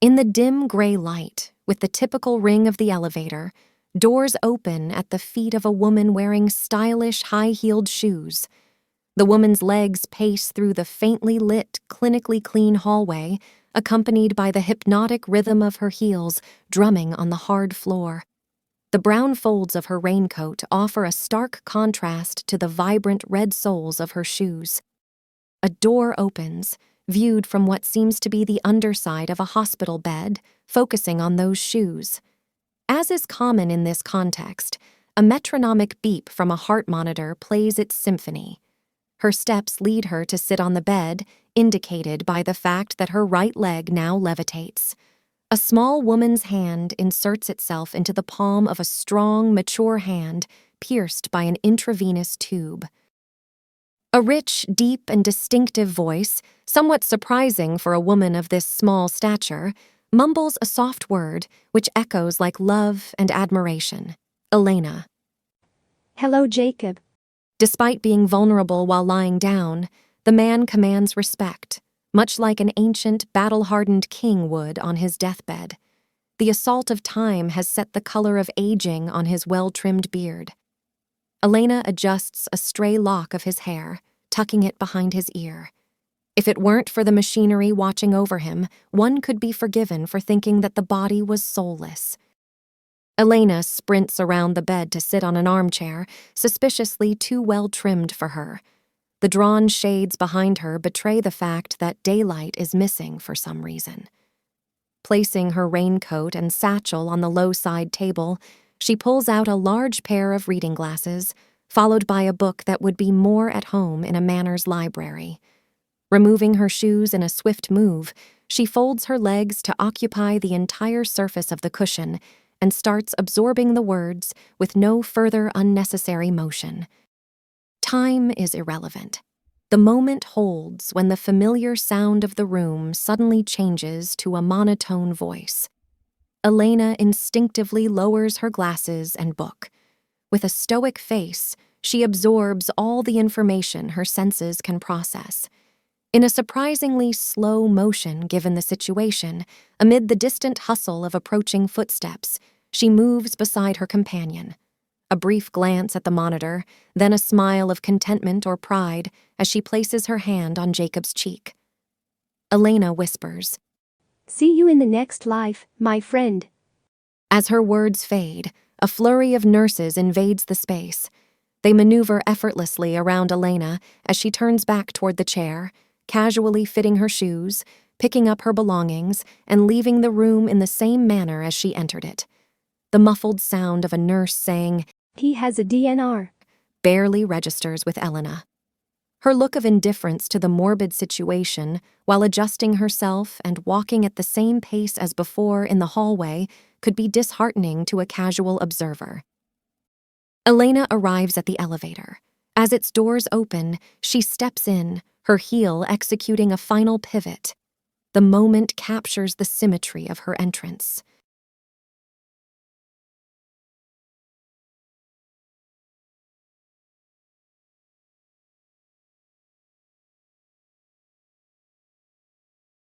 In the dim gray light, with the typical ring of the elevator, doors open at the feet of a woman wearing stylish high-heeled shoes. The woman's legs pace through the faintly lit, clinically clean hallway, accompanied by the hypnotic rhythm of her heels drumming on the hard floor. The brown folds of her raincoat offer a stark contrast to the vibrant red soles of her shoes. A door opens, viewed from what seems to be the underside of a hospital bed, focusing on those shoes. As is common in this context, a metronomic beep from a heart monitor plays its symphony. Her steps lead her to sit on the bed, indicated by the fact that her right leg now levitates. A small woman's hand inserts itself into the palm of a strong, mature hand pierced by an intravenous tube. A rich, deep, and distinctive voice, somewhat surprising for a woman of this small stature, mumbles a soft word which echoes like love and admiration. Elena. Hello, Jacob. Despite being vulnerable while lying down, the man commands respect, much like an ancient, battle-hardened king would on his deathbed. The assault of time has set the color of aging on his well-trimmed beard. Elena adjusts a stray lock of his hair, tucking it behind his ear. If it weren't for the machinery watching over him, one could be forgiven for thinking that the body was soulless. Elena sprints around the bed to sit on an armchair, suspiciously too well trimmed for her. The drawn shades behind her betray the fact that daylight is missing for some reason. Placing her raincoat and satchel on the low-side table, she pulls out a large pair of reading glasses, followed by a book that would be more at home in a Manners library. Removing her shoes in a swift move, she folds her legs to occupy the entire surface of the cushion and starts absorbing the words with no further unnecessary motion. Time is irrelevant. The moment holds when the familiar sound of the room suddenly changes to a monotone voice. Elena instinctively lowers her glasses and book. With a stoic face, she absorbs all the information her senses can process. In a surprisingly slow motion given the situation, amid the distant hustle of approaching footsteps, she moves beside her companion. A brief glance at the monitor, then a smile of contentment or pride as she places her hand on Jacob's cheek. Elena whispers, See you in the next life, my friend. As her words fade, a flurry of nurses invades the space. They maneuver effortlessly around Elena as she turns back toward the chair, casually fitting her shoes, picking up her belongings, and leaving the room in the same manner as she entered it. The muffled sound of a nurse saying, He has a DNR, barely registers with Elena. Her look of indifference to the morbid situation, while adjusting herself and walking at the same pace as before in the hallway, could be disheartening to a casual observer. Elena arrives at the elevator. As its doors open, she steps in, her heel executing a final pivot. The moment captures the symmetry of her entrance.